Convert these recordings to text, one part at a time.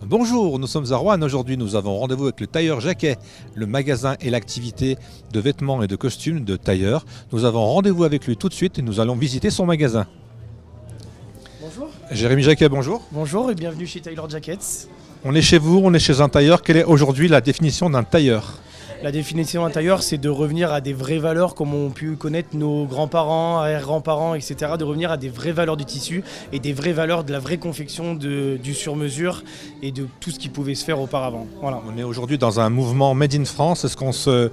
Bonjour, nous sommes à Roanne. Aujourd'hui, nous avons rendez-vous avec le Tailleur Jacquet, le magasin et l'activité de vêtements et de costumes de tailleur. Nous avons rendez-vous avec lui tout de suite et nous allons visiter son magasin. Bonjour. Jérémy Jacquet, bonjour. Bonjour et bienvenue chez Taylor Jackets. On est chez vous, on est chez un tailleur. Quelle est aujourd'hui la définition d'un tailleur ? La définition d'un tailleur, c'est de revenir à des vraies valeurs comme ont pu connaître nos grands-parents, arrière-grands-parents, etc. De revenir à des vraies valeurs du tissu et des vraies valeurs de la vraie confection, du sur-mesure et de tout ce qui pouvait se faire auparavant. Voilà. On est aujourd'hui dans un mouvement Made in France. Est-ce qu'on se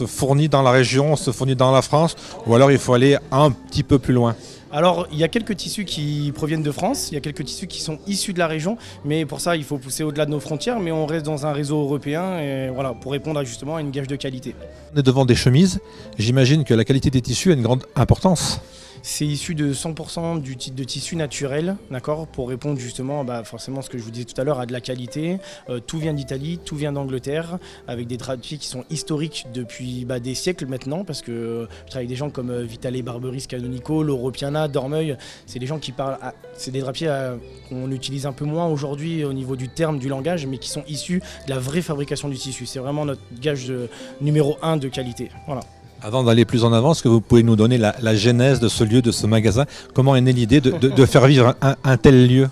fournit dans la région, on se fournit dans la France, ou alors il faut aller un petit peu plus loin ? Alors, il y a quelques tissus qui proviennent de France, il y a quelques tissus qui sont issus de la région, mais pour ça, il faut pousser au-delà de nos frontières, mais on reste dans un réseau européen et voilà, pour répondre justement à une gage de qualité. On est devant des chemises. J'imagine que la qualité des tissus a une grande importance. C'est issu de 100% de tissu naturel, d'accord, pour répondre justement, forcément, ce que je vous disais tout à l'heure, à de la qualité. Tout vient d'Italie, tout vient d'Angleterre, avec des drapiers qui sont historiques depuis des siècles maintenant, parce que je travaille avec des gens comme Vitale Barberis, Canonico, Loro Piana, Dormeuil. C'est des gens qui parlent, c'est des drapiers qu'on utilise un peu moins aujourd'hui au niveau du terme, du langage, mais qui sont issus de la vraie fabrication du tissu. C'est vraiment notre gage numéro 1 de qualité. Voilà. Avant d'aller plus en avant, est-ce que vous pouvez nous donner la genèse de ce lieu, de ce magasin ? Comment est née l'idée de faire vivre un tel lieu ?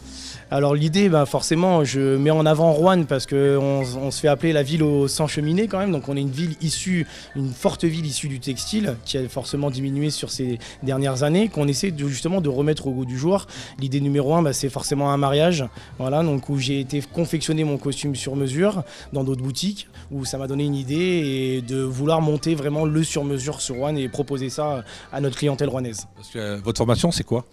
Alors l'idée, forcément, je mets en avant Roanne parce qu'on se fait appeler la ville aux 100 cheminées quand même. Donc on est une forte ville issue du textile qui a forcément diminué sur ces dernières années, qu'on essaie justement de remettre au goût du jour. L'idée numéro 1, c'est forcément un mariage, voilà, donc où j'ai été confectionner mon costume sur mesure dans d'autres boutiques, où ça m'a donné une idée et de vouloir monter vraiment le sur mesure sur Roanne et proposer ça à notre clientèle rouennaise. Parce que votre formation, c'est quoi ?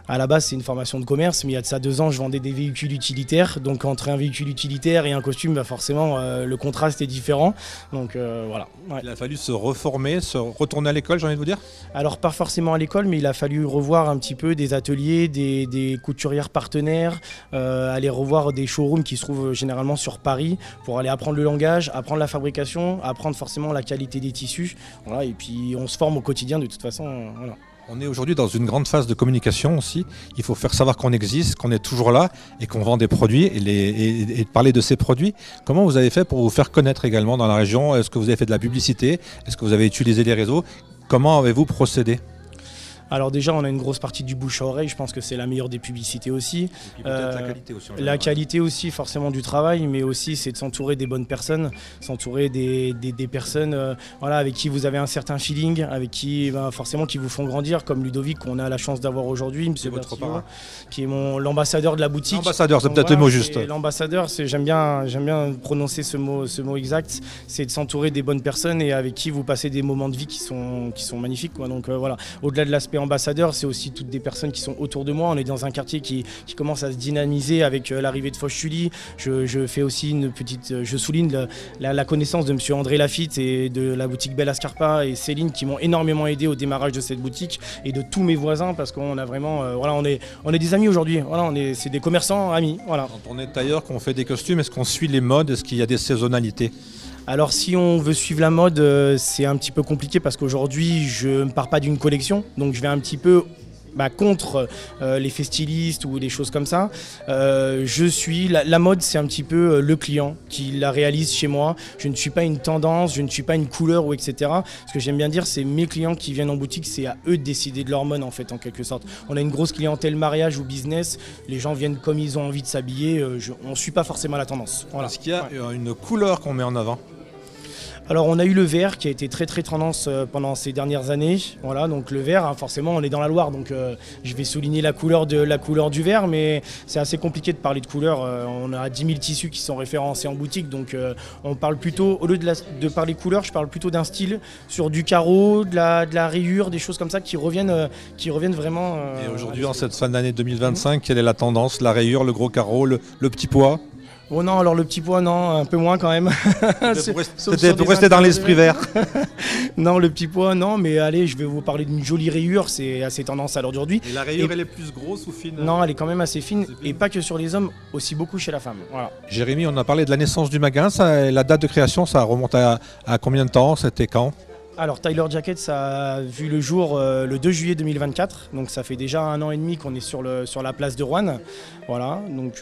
À la base, c'est une formation de commerce, mais il y a de ça 2 ans, je vendais des véhicules utilitaires. Donc entre un véhicule utilitaire et un costume, forcément, le contraste est différent. Donc voilà. Ouais. Il a fallu se reformer, se retourner à l'école, j'ai envie de vous dire ? Alors pas forcément à l'école, mais il a fallu revoir un petit peu des ateliers, des couturières partenaires, aller revoir des showrooms qui se trouvent généralement sur Paris pour aller apprendre le langage, apprendre la fabrication, apprendre forcément la qualité des tissus. Voilà, et puis on se forme au quotidien de toute façon. Voilà. On est aujourd'hui dans une grande phase de communication aussi. Il faut faire savoir qu'on existe, qu'on est toujours là et qu'on vend des produits et parler de ces produits. Comment vous avez fait pour vous faire connaître également dans la région ? Est-ce que vous avez fait de la publicité ? Est-ce que vous avez utilisé les réseaux ? Comment avez-vous procédé ? Alors déjà, on a une grosse partie du bouche à oreille, je pense que c'est la meilleure des publicités aussi. Et puis peut-être la qualité aussi. La qualité aussi, forcément, du travail, mais aussi c'est de s'entourer des bonnes personnes, s'entourer des personnes avec qui vous avez un certain feeling, avec qui forcément qui vous font grandir, comme Ludovic, qu'on a la chance d'avoir aujourd'hui, monsieur votre Bertillon, parrain. qui est l'ambassadeur de la boutique. L'ambassadeur, c'est Donc peut-être le mot juste. L'ambassadeur, j'aime bien prononcer ce mot exact, c'est de s'entourer des bonnes personnes et avec qui vous passez des moments de vie qui sont magnifiques, quoi. Donc voilà, au-delà de l'aspect ambassadeur, c'est aussi toutes des personnes qui sont autour de moi. On est dans un quartier qui commence à se dynamiser avec l'arrivée de Foch-Sully. Je fais aussi je souligne la connaissance de monsieur André Lafitte et de la boutique Bella Scarpa et Céline qui m'ont énormément aidé au démarrage de cette boutique et de tous mes voisins parce qu'on a vraiment, on est des amis aujourd'hui. Voilà, c'est des commerçants amis. Voilà. Quand on est tailleur, qu'on fait des costumes, est-ce qu'on suit les modes ? Est-ce qu'il y a des saisonnalités ? Alors si on veut suivre la mode, c'est un petit peu compliqué parce qu'aujourd'hui je ne pars pas d'une collection, donc je vais un petit peu contre l'effet styliste ou des choses comme ça. Je suis la mode, c'est un petit peu le client qui la réalise chez moi. Je ne suis pas une tendance, je ne suis pas une couleur ou etc. Ce que j'aime bien dire, c'est mes clients qui viennent en boutique, c'est à eux de décider de leur mode en fait, en quelque sorte. On a une grosse clientèle mariage ou business. Les gens viennent comme ils ont envie de s'habiller. On ne suit pas forcément la tendance. Voilà. Est-ce qu'il y a une couleur qu'on met en avant ? Alors on a eu le vert qui a été très très tendance pendant ces dernières années. Voilà, donc le vert, forcément on est dans la Loire, donc je vais souligner la couleur du vert, mais c'est assez compliqué de parler de couleur. On a 10 000 tissus qui sont référencés en boutique, donc on parle plutôt, au lieu de parler couleur, je parle plutôt d'un style sur du carreau, de la rayure, des choses comme ça qui reviennent vraiment. Et aujourd'hui, en cette fin d'année 2025, quelle est la tendance ? La rayure, le gros carreau, le petit pois ? Oh non, alors le petit pois, non, un peu moins quand même. C'était pour rester dans l'esprit vert. Non, le petit pois, non, mais allez, je vais vous parler d'une jolie rayure, c'est assez tendance à l'heure d'aujourd'hui. Et la rayure, elle est plus grosse ou fine ? Non, elle est quand même assez fine, et pas que sur les hommes, aussi beaucoup chez la femme. Voilà. Jérémy, on a parlé de la naissance du magasin, la date de création, ça remonte à combien de temps ? C'était quand ? Alors Tyler Jacket, ça a vu le jour le 2 juillet 2024, donc ça fait déjà 1 an et demi qu'on est sur la place de Roanne. Voilà, donc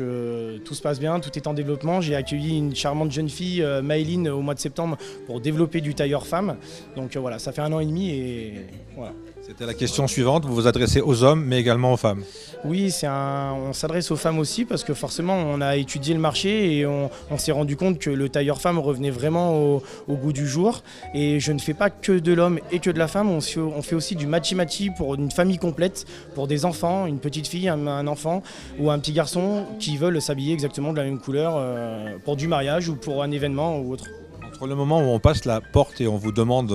tout se passe bien, tout est en développement. J'ai accueilli une charmante jeune fille, Maëline, au mois de septembre pour développer du tailleur femme. Donc voilà, ça fait 1 an et demi et voilà. C'était la question suivante, vous vous adressez aux hommes mais également aux femmes. Oui, on s'adresse aux femmes aussi parce que forcément on a étudié le marché et on s'est rendu compte que le tailleur femme revenait vraiment au goût du jour. Et je ne fais pas que de l'homme et que de la femme, on fait aussi du matchy-matchy pour une famille complète, pour des enfants, une petite fille, un enfant ou un petit garçon qui veulent s'habiller exactement de la même couleur pour du mariage ou pour un événement ou autre. Entre le moment où on passe la porte et on vous demande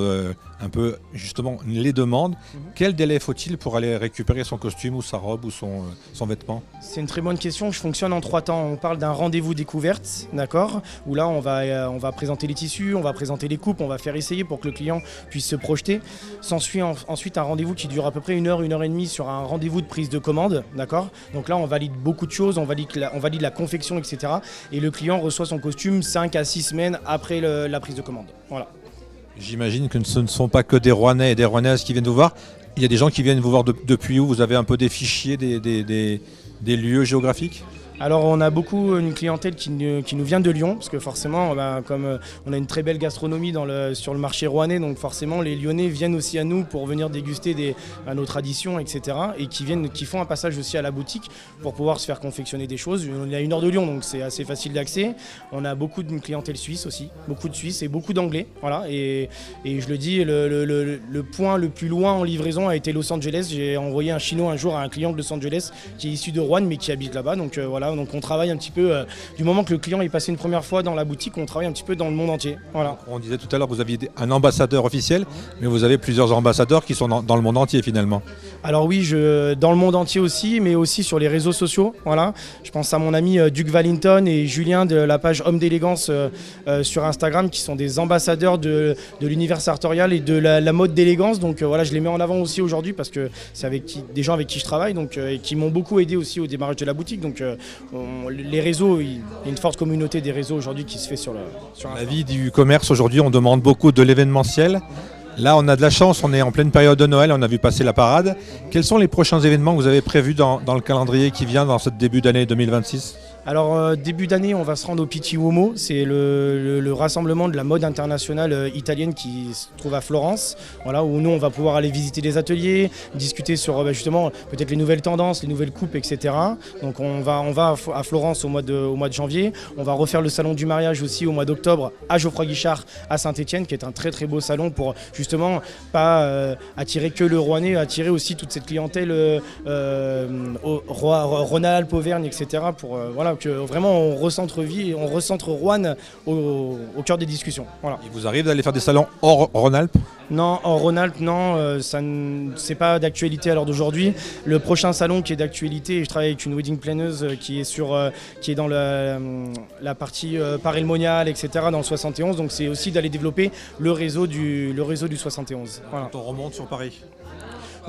un peu justement les demandes, quel délai faut-il pour aller récupérer son costume ou sa robe ou son vêtement? C'est une très bonne question, je fonctionne en 3 temps. On parle d'un rendez-vous découverte, d'accord, où là on va présenter les tissus, on va présenter les coupes, on va faire essayer pour que le client puisse se projeter. S'ensuit ensuite un rendez-vous qui dure à peu près 1 heure, 1 heure et demie sur un rendez-vous de prise de commande, d'accord. Donc là on valide beaucoup de choses, on valide la confection, etc. Et le client reçoit son costume 5 à 6 semaines après la prise de commande. Voilà. J'imagine que ce ne sont pas que des Rouennais et des Rouennaises qui viennent vous voir. Il y a des gens qui viennent vous voir depuis où? Vous avez un peu des fichiers, des lieux géographiques? Alors on a beaucoup une clientèle qui nous vient de Lyon, parce que forcément, comme on a une très belle gastronomie sur le marché rouennais, donc forcément les Lyonnais viennent aussi à nous pour venir déguster nos traditions, etc. Et qui font un passage aussi à la boutique pour pouvoir se faire confectionner des choses. On est à 1 heure de Lyon, donc c'est assez facile d'accès. On a beaucoup d'une clientèle suisse aussi, beaucoup de Suisses et beaucoup d'Anglais. Voilà. Et je le dis, le point le plus loin en livraison a été Los Angeles. J'ai envoyé un Chinois un jour à un client de Los Angeles qui est issu de Roanne mais qui habite là-bas. Donc voilà. Donc on travaille un petit peu, du moment que le client est passé une première fois dans la boutique, on travaille un petit peu dans le monde entier. Voilà. On disait tout à l'heure que vous aviez un ambassadeur officiel, mais vous avez plusieurs ambassadeurs qui sont dans le monde entier finalement. Alors oui, dans le monde entier aussi, mais aussi sur les réseaux sociaux. Voilà. Je pense à mon ami Duke Wallington et Julien de la page Homme d'élégance sur Instagram qui sont des ambassadeurs de l'univers sartorial et de la mode d'élégance. Donc voilà, je les mets en avant aussi aujourd'hui parce que c'est des gens avec qui je travaille et qui m'ont beaucoup aidé aussi au démarrage de la boutique. Donc les réseaux, il y a une forte communauté des réseaux aujourd'hui qui se fait sur la vie du commerce aujourd'hui, on demande beaucoup de l'événementiel. Là, on a de la chance, on est en pleine période de Noël, on a vu passer la parade. Quels sont les prochains événements que vous avez prévus dans le calendrier qui vient dans ce début d'année 2026 ? Alors début d'année, on va se rendre au Pitti Uomo, c'est le rassemblement de la mode internationale italienne qui se trouve à Florence, voilà, où nous on va pouvoir aller visiter des ateliers, discuter sur justement peut-être les nouvelles tendances, les nouvelles coupes, etc. Donc on va à Florence au mois de janvier, on va refaire le salon du mariage aussi au mois d'octobre à Geoffroy-Guichard à Saint-Étienne, qui est un très très beau salon pour justement pas attirer que le Rouennais, attirer aussi toute cette clientèle Rhône-Alpes, Auvergne, etc. pour voilà, que vraiment on recentre Roanne au cœur des discussions. Voilà. Il vous arrive d'aller faire des salons hors Rhône-Alpes ? Non, hors Rhône-Alpes, non, c'est pas d'actualité à l'heure d'aujourd'hui. Le prochain salon qui est d'actualité, et je travaille avec une wedding planeuse qui est dans la partie Paris-le-Monial, etc., dans le 71, donc c'est aussi d'aller développer le réseau du 71. Voilà. Quand on remonte sur Paris.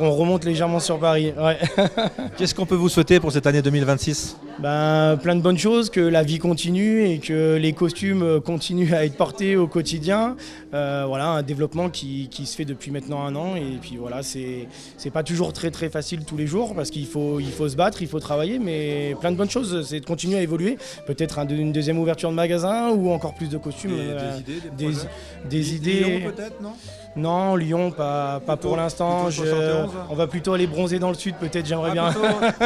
On remonte légèrement sur Paris, ouais. Qu'est-ce qu'on peut vous souhaiter pour cette année 2026 ? Plein de bonnes choses, que la vie continue et que les costumes continuent à être portés au quotidien. Voilà, un développement qui se fait depuis maintenant 1 an. Et puis voilà, c'est pas toujours très très facile tous les jours parce qu'il faut se battre, il faut travailler, mais plein de bonnes choses, c'est de continuer à évoluer. Peut-être une deuxième ouverture de magasin ou encore plus de costumes. Des idées. Lyon peut-être, non ? Non, Lyon, pas pour l'instant. On va plutôt aller bronzer dans le sud, peut-être, j'aimerais bien.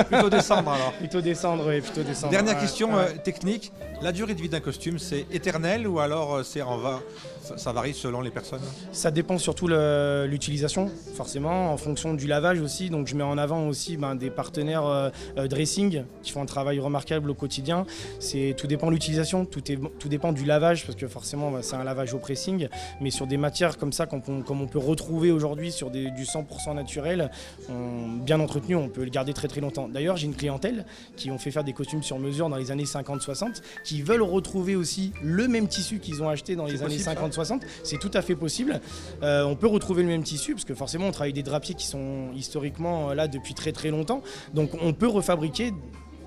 Plutôt descendre alors. Plutôt descendre, oui, plutôt descendre. Dernière question technique, la durée de vie d'un costume, c'est éternel ou alors ça varie selon les personnes ? Ça dépend surtout l'utilisation, forcément, en fonction du lavage aussi. Donc je mets en avant aussi des partenaires dressing qui font un travail remarquable au quotidien. Tout dépend de l'utilisation, tout dépend du lavage, parce que forcément c'est un lavage au pressing, mais sur des matières comme ça, comme on peut retrouver aujourd'hui sur du 100% naturel, bien entretenu, on peut le garder très très longtemps. D'ailleurs, j'ai une clientèle qui ont fait faire des costumes sur mesure dans les années 50-60, qui veulent retrouver aussi le même tissu qu'ils ont acheté dans les années 50-60. C'est tout à fait possible. On peut retrouver le même tissu, parce que forcément on travaille des drapiers qui sont historiquement là depuis très très longtemps. Donc on peut refabriquer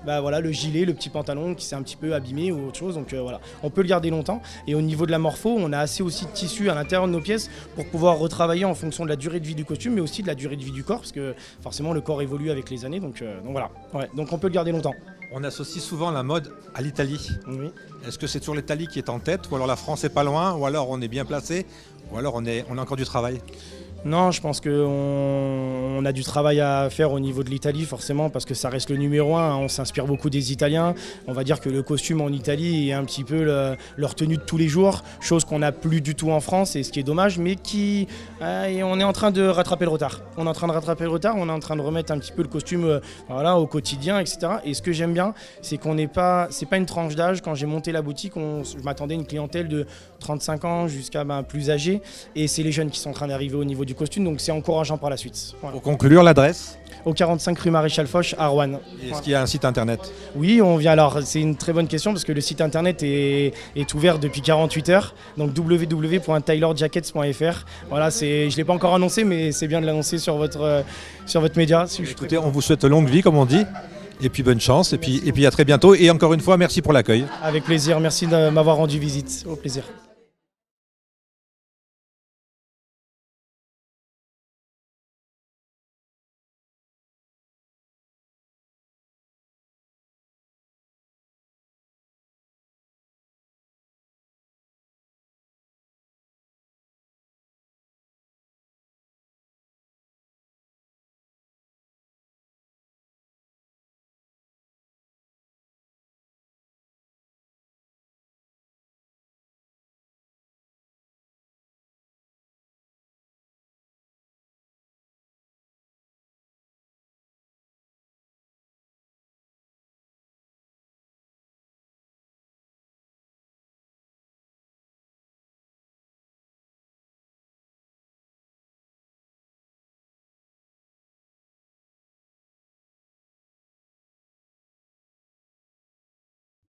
bah voilà, le gilet, le petit pantalon qui s'est un petit peu abîmé ou autre chose. Donc voilà, on peut le garder longtemps. Et au niveau de la morpho, on a assez aussi de tissu à l'intérieur de nos pièces pour pouvoir retravailler en fonction de la durée de vie du costume, mais aussi de la durée de vie du corps, parce que forcément le corps évolue avec les années. Donc voilà, ouais, donc on peut le garder longtemps. On associe souvent la mode à l'Italie. Oui. Est-ce que c'est toujours l'Italie qui est en tête, ou alors la France est pas loin, ou alors on est bien placé, ou alors on a encore du travail? Non, je pense qu'on a du travail à faire au niveau de l'Italie, forcément, parce que ça reste le numéro un. On s'inspire beaucoup des Italiens. On va dire que le costume en Italie est un petit peu leur tenue de tous les jours, chose qu'on n'a plus du tout en France, et ce qui est dommage, mais on est en train de rattraper le retard. On est en train de remettre un petit peu le costume voilà, au quotidien, etc. Et ce que j'aime bien, c'est c'est pas une tranche d'âge. Quand j'ai monté la boutique, je m'attendais à une clientèle de 35 ans jusqu'à plus âgée, et c'est les jeunes qui sont en train d'arriver au niveau du costume, donc c'est encourageant par la suite. Voilà. Pour conclure, l'adresse? Au 45 rue Maréchal Foch à Rouen. Est-ce qu'il y a un site internet? Oui, on vient. Alors, c'est une très bonne question parce que le site internet est ouvert depuis 48 heures. Donc www.taylorjackets.fr. Voilà, je ne l'ai pas encore annoncé, mais c'est bien de l'annoncer sur votre média. Écoutez, on vous souhaite longue vie, comme on dit. Et puis bonne chance. Et puis à très bientôt. Et encore une fois, merci pour l'accueil. Avec plaisir. Merci de m'avoir rendu visite. Au plaisir.